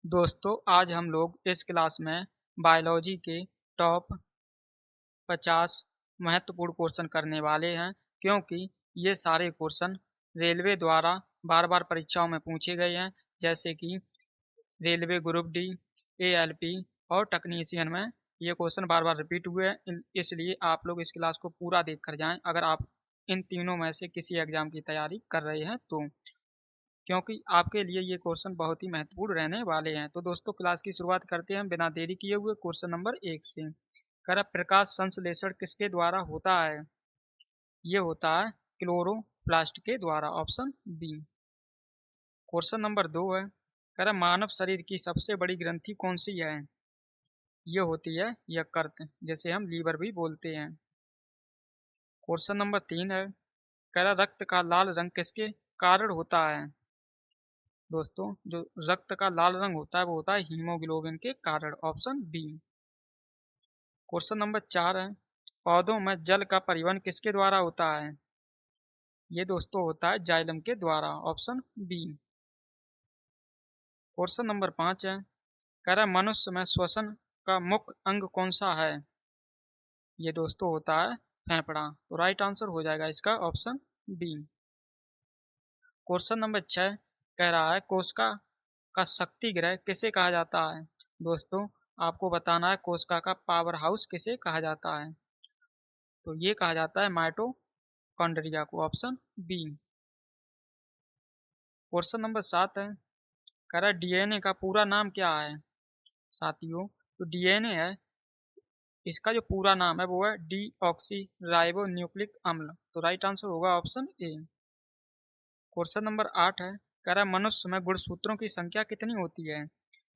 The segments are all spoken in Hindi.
दोस्तों आज हम लोग इस क्लास में बायोलॉजी के टॉप 50 महत्वपूर्ण क्वेश्चन करने वाले हैं क्योंकि ये सारे क्वेश्चन रेलवे द्वारा बार बार परीक्षाओं में पूछे गए हैं। जैसे कि रेलवे ग्रुप डी, एएलपी और टेक्नीशियन में ये क्वेश्चन बार बार रिपीट हुए हैं। इसलिए आप लोग इस क्लास को पूरा देख कर जाएं अगर आप इन तीनों में से किसी एग्जाम की तैयारी कर रहे हैं तो, क्योंकि आपके लिए ये क्वेश्चन बहुत ही महत्वपूर्ण रहने वाले हैं। तो दोस्तों क्लास की शुरुआत करते हैं बिना देरी किए हुए क्वेश्चन नंबर 1 से। कह रहा प्रकाश संश्लेषण किसके द्वारा होता है? ये होता है क्लोरोप्लास्ट के द्वारा, ऑप्शन बी। क्वेश्चन नंबर 2 है, कह रहा मानव शरीर की सबसे बड़ी ग्रंथि कौन सी है? ये होती है यकृत, जिसे हम लीवर भी बोलते हैं। क्वेश्चन नंबर 3 है, कह रहा रक्त का लाल रंग किसके कारण होता है? दोस्तों जो रक्त का लाल रंग होता है वो होता है हीमोग्लोबिन के कारण, ऑप्शन बी। क्वेश्चन नंबर 4 है, पौधों में जल का परिवहन किसके द्वारा होता है? ये दोस्तों होता है जाइलम के द्वारा, ऑप्शन बी। क्वेश्चन नंबर 5 है, कह रहा है मनुष्य में श्वसन का मुख्य अंग कौन सा है? ये दोस्तों होता है फेफड़ा, तो राइट आंसर हो जाएगा इसका ऑप्शन बी। क्वेश्चन नंबर 6 कह रहा है कोशिका का शक्ति ग्रह किसे कहा जाता है? दोस्तों आपको बताना है कोशिका का पावर हाउस किसे कहा जाता है, तो ये कहा जाता है माइटोकॉन्ड्रिया को, ऑप्शन बी। क्वेश्चन नंबर 7 है, कह रहा है डीएनए का पूरा नाम क्या है? साथियों तो डीएनए है, इसका जो पूरा नाम है वो है डीऑक्सी राइबो न्यूक्लिक अम्ल, तो राइट आंसर होगा ऑप्शन ए। क्वेश्चन नंबर 8 है, कह रहा है मनुष्य में गुणसूत्रों की संख्या कितनी होती है?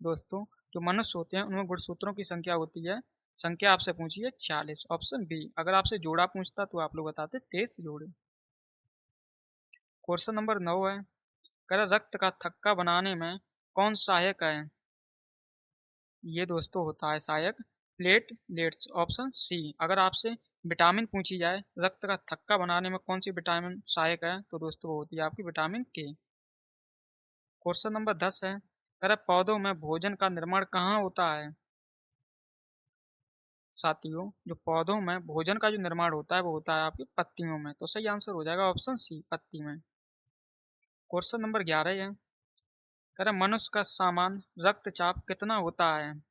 दोस्तों जो मनुष्य होते हैं उनमें गुणसूत्रों की संख्या होती है, संख्या आपसे पूछी है 46, ऑप्शन बी। अगर आपसे जोड़ा पूछता तो आप लोग बताते 23 जोड़े। क्वेश्चन नंबर 9 है, कह रहा रक्त का थक्का बनाने में कौन सहायक है? ये दोस्तों होता है सहायक प्लेटलेट्स, ऑप्शन सी। अगर आपसे विटामिन पूछी जाए रक्त का थक्का बनाने में कौन सी विटामिन सहायक है, तो दोस्तों वो होती है आपकी विटामिन के। क्वेश्चन नंबर 10 है, कह रहा पौधों में भोजन का निर्माण कहाँ होता है? साथियों जो पौधों में भोजन का जो निर्माण होता है वो होता है आपकी पत्तियों में, तो सही आंसर हो जाएगा ऑप्शन सी, पत्ती में। क्वेश्चन नंबर 11 है, कह रहा मनुष्य का सामान्य रक्तचाप कितना होता है?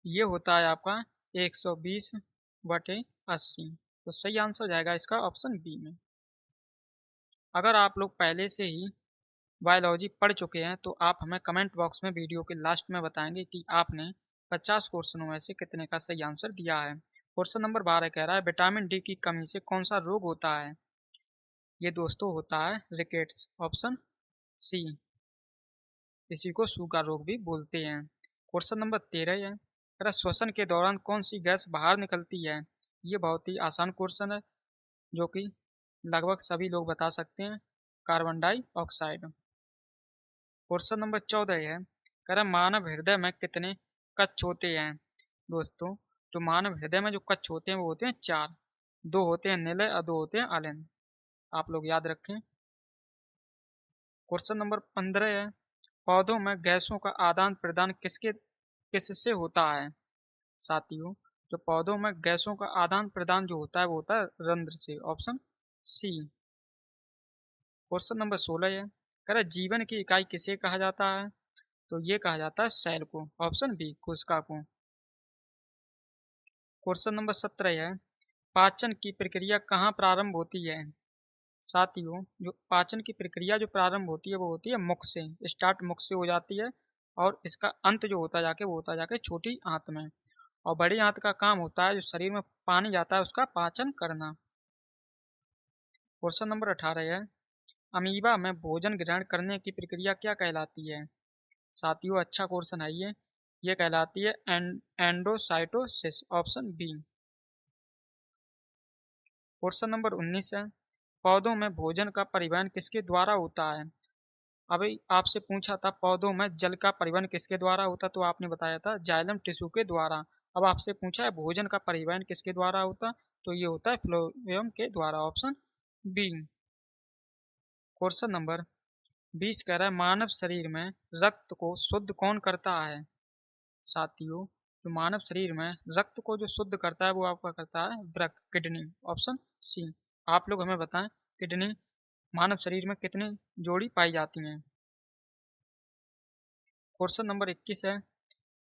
ये होता है आपका 120/80, तो सही आंसर हो जाएगा इसका ऑप्शन बी में। अगर आप लोग पहले से ही बायोलॉजी पढ़ चुके हैं तो आप हमें कमेंट बॉक्स में वीडियो के लास्ट में बताएंगे कि आपने 50 क्वेश्चनों में से कितने का सही आंसर दिया है। क्वेश्चन नंबर 12 कह रहा है विटामिन डी की कमी से कौन सा रोग होता है? ये दोस्तों होता है रिकेट्स, ऑप्शन सी। इसी को सूगा रोग भी बोलते हैं। क्वेश्चन नंबर 13 है, कह रहा श्वसन के दौरान कौन सी गैस बाहर निकलती है? ये बहुत ही आसान क्वेश्चन है जो कि लगभग सभी लोग बता सकते हैं, कार्बन डाइऑक्साइड। क्वेश्चन नंबर 14 है, कह रहा मानव हृदय में कितने कक्ष होते हैं? दोस्तों जो मानव हृदय में जो कक्ष होते हैं वो होते हैं 4, 2 होते हैं निलय और 2 होते हैं अलिंद, आप लोग याद रखें। क्वेश्चन नंबर 15 है, पौधों में गैसों का आदान प्रदान किससे होता है? साथियों जो पौधों में गैसों का आदान प्रदान जो होता है वो होता है रंध्र से, ऑप्शन सी। क्वेश्चन नंबर 16 है, कह रहा जीवन की इकाई किसे कहा जाता है? तो ये कहा जाता है सेल को, ऑप्शन बी, कोशिका को। क्वेश्चन नंबर 17 है, पाचन की प्रक्रिया कहाँ प्रारंभ होती है? साथियों जो पाचन की प्रक्रिया जो प्रारंभ होती है वो होती है मुख से, स्टार्ट मुख से हो जाती है और इसका अंत जो होता जाके वो होता जाके छोटी आंत में, और बड़ी आंत का काम होता है जो शरीर में पानी जाता है उसका पाचन करना। क्वेश्चन नंबर 18 है, अमीबा में भोजन ग्रहण करने की प्रक्रिया क्या कहलाती है? साथियों अच्छा क्वेश्चन है ये कहलाती है endocytosis, option B. Question number 19 है, पौधों में भोजन का परिवहन किसके द्वारा होता है? अभी आपसे पूछा था पौधों में जल का परिवहन किसके द्वारा होता, तो आपने बताया था जाइलम टिश्यू के द्वारा। अब आपसे पूछा है भोजन का परिवहन किसके द्वारा होता, तो ये होता है फ्लोएम के द्वारा, ऑप्शन बी। क्वेश्चन नंबर 20 कह रहा है मानव शरीर में रक्त को शुद्ध कौन करता है। साथियों, जो मानव शरीर में रक्त को जो शुद्ध करता है वो आपका करता है वृक्क, किडनी, ऑप्शन सी। आप लोग हमें बताएं किडनी मानव शरीर में कितनी जोड़ी पाई जाती हैं। क्वेश्चन नंबर 21 है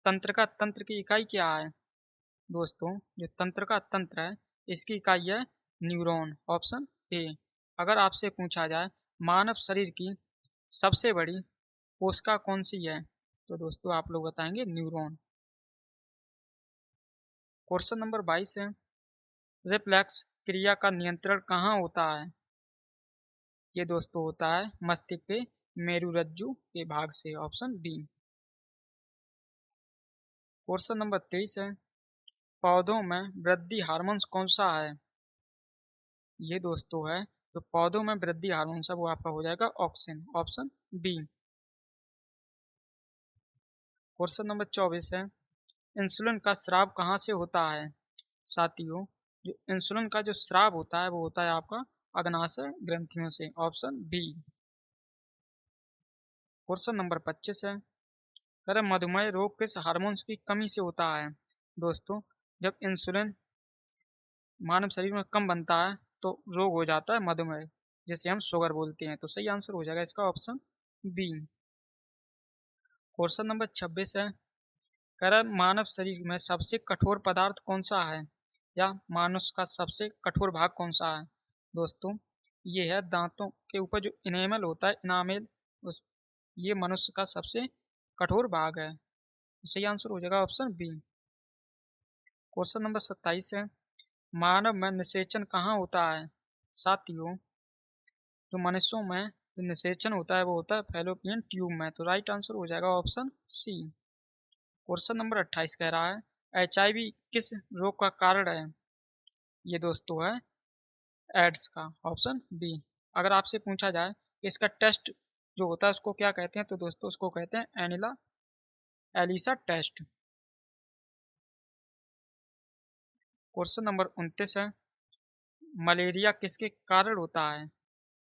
तंत्रिका तंत्र की इकाई क्या है। दोस्तों, जो तंत्रिका तंत्र है इसकी इकाई है न्यूरॉन, ऑप्शन ए। अगर आपसे पूछा जाए मानव शरीर की सबसे बड़ी कोशिका कौन सी है, तो दोस्तों आप लोग बताएंगे न्यूरॉन। क्वेश्चन नंबर 22 है रिफ्लेक्स क्रिया का नियंत्रण कहाँ होता है। ये दोस्तों होता है मस्तिष्क के मेरुरज्जु के भाग से, ऑप्शन बी। क्वेश्चन नंबर 23 है पौधों में वृद्धि हार्मोन कौन सा है। ये दोस्तों है जो पौधों में वृद्धि हार्मोन है वो आपका हो जाएगा auxin, option B. Question number 24 है इंसुलिन का स्राव कहाँ से होता है। साथियों, जो इंसुलिन का जो स्राव होता है वो होता है आपका अग्नाशय ग्रंथियों से, ऑप्शन बी। क्वेश्चन नंबर 25 है अरे मधुमेह रोग किस हार्मोन्स की कमी से होता है। दोस्तों, जब इंसुलिन मानव शरीर में कम बनता है तो रोग हो जाता है मधुमेह, जिसे हम शुगर बोलते हैं। तो सही आंसर हो जाएगा इसका ऑप्शन बी। क्वेश्चन नंबर 26 है कह रहा है मानव शरीर में सबसे कठोर पदार्थ कौन सा है, या मानव का सबसे कठोर भाग कौन सा है। दोस्तों, ये है दांतों के ऊपर जो इनेमल होता है, इनामेल, उस ये मनुष्य का सबसे कठोर भाग है। सही आंसर हो जाएगा ऑप्शन बी। क्वेश्चन नंबर 27 है मानव में निषेचन कहाँ होता है। साथियों, जो मनुष्यों में जो निषेचन होता है वो होता है फैलोपियन ट्यूब में। तो राइट आंसर हो जाएगा ऑप्शन सी। क्वेश्चन नंबर 28 कह रहा है HIV किस रोग का कारण है। ये दोस्तों है एड्स का, ऑप्शन बी। अगर आपसे पूछा जाए इसका टेस्ट जो होता है उसको क्या कहते हैं, तो दोस्तों उसको कहते हैं Anila Elisa test. Question number 29 है मलेरिया किसके कारण होता है।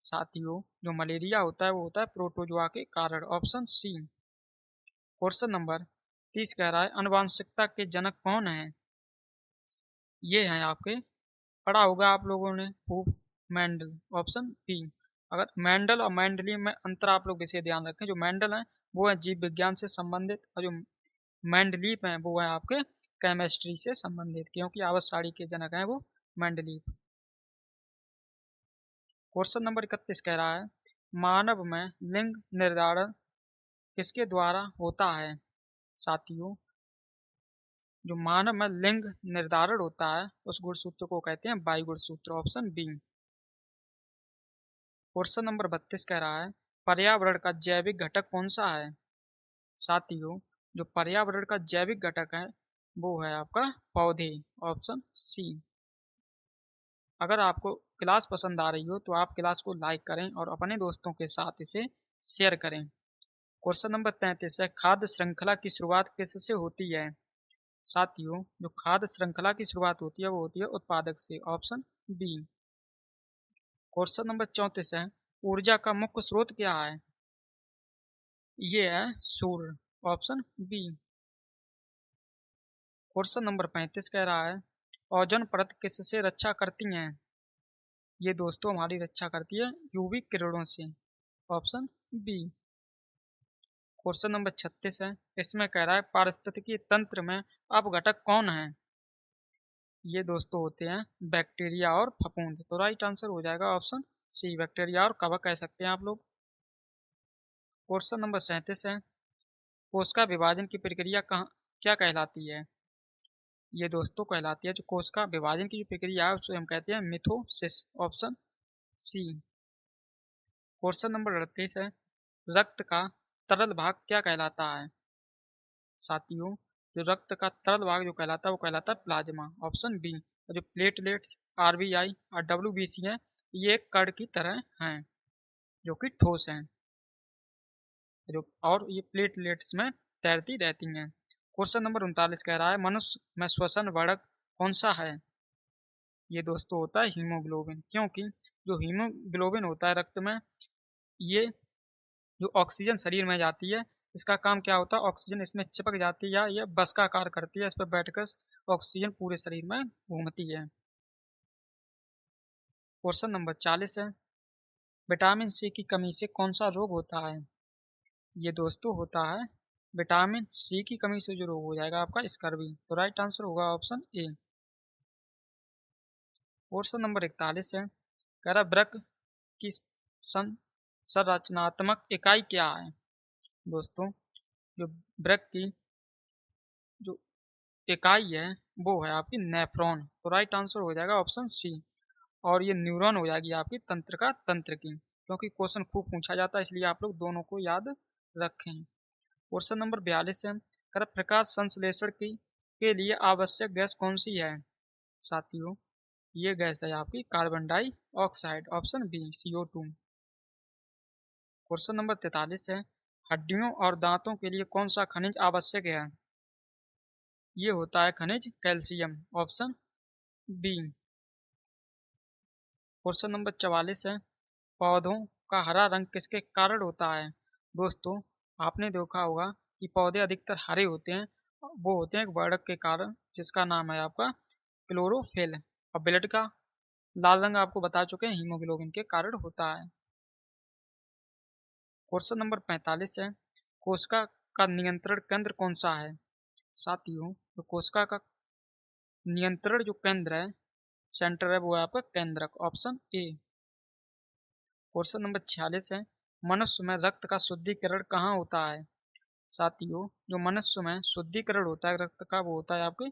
साथियों, जो मलेरिया होता है वो होता है प्रोटोजोआ के कारण, ऑप्शन सी। क्वेश्चन नंबर 30 कह रहा है आनुवंशिकता के जनक कौन है। ये हैं आपके, पढ़ा होगा आप लोगों ने खूब, मेंडल, ऑप्शन बी। अगर मेंडल और मेंडली में अंतर आप लोग विषय ध्यान रखें। जो मेंडल है वो है जीव विज्ञान से संबंधित, और जो मेंडलीफ है वो है आपके केमिस्ट्री से संबंधित, क्योंकि आवर्त के जनक हैं वो मेंडलीफ। क्वेश्चन नंबर 31 कह रहा है मानव में लिंग निर्धारण किसके द्वारा होता है। साथियों, जो मानव में लिंग निर्धारण होता है उस गुणसूत्र को कहते हैं बाई गुणसूत्र, ऑप्शन बी। क्वेश्चन नंबर 32 कह रहा है पर्यावरण का जैविक घटक कौन सा है। साथियों, जो पर्यावरण का जैविक घटक है वो है आपका पौधे, ऑप्शन सी। अगर आपको क्लास पसंद आ रही हो तो आप क्लास को लाइक करें और अपने दोस्तों के साथ इसे शेयर करें। क्वेश्चन नंबर 33 है खाद्य श्रृंखला की शुरुआत किससे होती है। साथियों, जो खाद्य श्रृंखला की शुरुआत होती है वो होती है उत्पादक से, ऑप्शन बी। क्वेश्चन नंबर 34 है ऊर्जा का मुख्य स्रोत क्या है। ये है सूर्य, ऑप्शन बी। क्वेश्चन नंबर 35 कह रहा है ओजोन परत किससे रक्षा करती हैं। ये दोस्तों हमारी रक्षा करती है यूवी किरणों से, ऑप्शन बी। क्वेश्चन नंबर 36 है इसमें कह रहा है पारिस्थितिकी तंत्र में अपघटक कौन है। ये दोस्तों होते हैं बैक्टीरिया और फफूंद। तो राइट आंसर हो जाएगा ऑप्शन सी, बैक्टीरिया और कवक कह सकते हैं आप लोग। क्वेश्चन नंबर 37 है कोशिका विभाजन की प्रक्रिया कहाँ क्या कहलाती है। ये दोस्तों कहलाती है जो कोशिका विभाजन की जो प्रक्रिया है उसे हम कहते हैं मिथोसिस, ऑप्शन सी। क्वेश्चन नंबर 38 है रक्त का तरल भाग क्या कहलाता है। साथियों, जो रक्त का तरल भाग जो कहलाता है वो कहलाता है प्लाज्मा, ऑप्शन बी। और जो प्लेटलेट्स, आरबीआई और डब्ल्यूबीसी हैं ये एक कण की तरह हैं जो कि ठोस हैं, जो और ये प्लेटलेट्स में तैरती रहती हैं। क्वेश्चन नंबर 39 कह रहा है मनुष्य में श्वसन वर्धक कौन सा है। ये दोस्तों होता है हीमोग्लोबिन, क्योंकि जो हीमोग्लोबिन होता है रक्त में ये जो ऑक्सीजन शरीर में जाती है, इसका काम क्या होता है, ऑक्सीजन इसमें चिपक जाती है या ये बस का कार्य करती है, इस पर बैठकर ऑक्सीजन पूरे शरीर में घूमती है। क्वेश्चन नंबर 40 है, विटामिन सी की कमी से कौन सा रोग होता है? ये दोस्तों होता है विटामिन सी की कमी से जो रोग हो जाएगा आपका स्कर्वी। तो राइट आंसर होगा ऑप्शन ए। क्वेश्चन नंबर 41 है, कह रहा वृक्क की संरचनात्मक इकाई क्या है? दोस्तों जो वृक्क की जो इकाई है वो है आपकी नेफ्रॉन। तो राइट आंसर हो जाएगा ऑप्शन सी। और ये न्यूरॉन हो जाएगी आपकी तंत्र का तंत्र की, क्योंकि क्वेश्चन खूब पूछा जाता है इसलिए आप लोग दोनों को याद रखें। क्वेश्चन नंबर 42 है, कर प्रकाश संश्लेषण की के लिए आवश्यक गैस कौन सी है? साथियों ये गैस है आपकी carbon dioxide, option B CO2। Question number 43 है, हड्डियों और दांतों के लिए कौन सा खनिज आवश्यक है? ये होता है खनिज calcium, option B. Question number 44 है, पौधों का हरा रंग किसके कारण होता है? दोस्तों आपने देखा होगा कि पौधे अधिकतर हरे होते हैं, वो होते हैं एक वर्णक के कारण जिसका नाम है आपका क्लोरोफिल। और ब्लड का लाल रंग आपको बता चुके हैं हीमोग्लोबिन के कारण होता है। क्वेश्चन नंबर 45 है, कोशिका का नियंत्रण केंद्र कौन सा है? साथियों तो कोशिका का नियंत्रण जो केंद्र है, सेंटर है, वो है आपका केंद्रक, ऑप्शन ए। क्वेश्चन नंबर 46 है, मनुष्य में रक्त का शुद्धिकरण कहाँ होता है? साथियों जो मनुष्य में शुद्धिकरण होता है रक्त का वो होता है आपके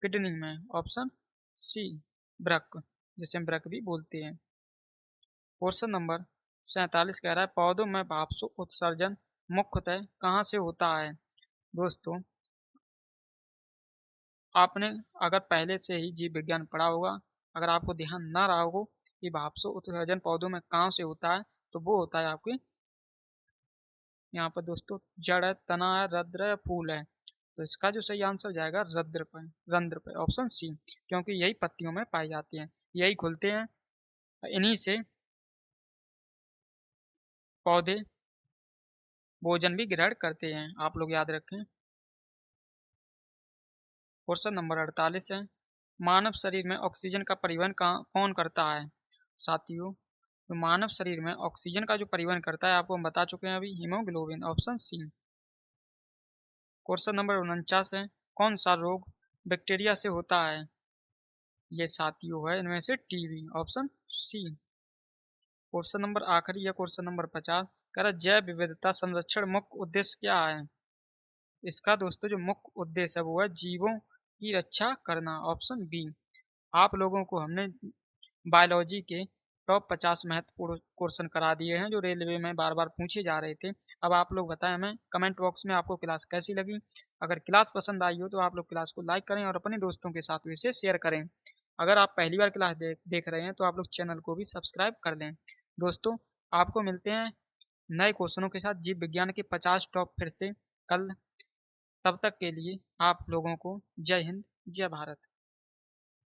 किडनी में, ऑप्शन सी वृक्क, जिसे हम वृक्क भी बोलते हैं। क्वेश्चन नंबर 47 कह रहा है, पौधों में भाप उत्सर्जन मुख्यतः कहाँ से होता है? दोस्तों आपने अगर पहले से ही जीव विज्ञान पढ़ा होगा, अगर आपको ध्यान ना रहा हो कि भाप उत्सर्जन पौधों में कहाँ से होता है, तो वो होता है आपके यहाँ पर दोस्तों जड़ है, तना है, रंध्र है, फूल है। तो इसका जो सही आंसर जाएगा रंध्र पे, ऑप्शन सी, क्योंकि यही पत्तियों में पाए जाते हैं, यही खुलते हैं, इन्हीं से पौधे भोजन भी ग्रहण करते हैं, आप लोग याद रखें। क्वेश्चन नंबर 48 है, मानव शरीर में ऑक्सीजन का परिवहन कौन करता है? साथियों तो मानव शरीर में ऑक्सीजन का जो परिवहन करता है आपको हम बता चुके हैं अभी, haemoglobin, option C. Question number 49 है, कौन सा रोग बैक्टीरिया से होता है? ये साथियों है इनमें से TB, option C. Question number आखिरी है, क्वेश्चन नंबर 50, कह रहा जैव विविधता संरक्षण मुख्य उद्देश्य क्या है? इसका दोस्तों जो मुख्य उद्देश्य है वो है जीवों की रक्षा करना, ऑप्शन बी। आप लोगों को हमने बायोलॉजी के टॉप 50 महत्वपूर्ण क्वेश्चन करा दिए हैं जो रेलवे में बार बार पूछे जा रहे थे। अब आप लोग बताएं हमें कमेंट बॉक्स में आपको क्लास कैसी लगी। अगर क्लास पसंद आई हो तो आप लोग क्लास को लाइक करें और अपने दोस्तों के साथ इसे शेयर करें। अगर आप पहली बार क्लास देख रहे हैं तो आप लोग चैनल को भी सब्सक्राइब कर लें। दोस्तों आपको मिलते हैं नए क्वेश्चनों के साथ जीव विज्ञान के 50 टॉप फिर से कल। तब तक के लिए आप लोगों को जय हिंद, जय भारत।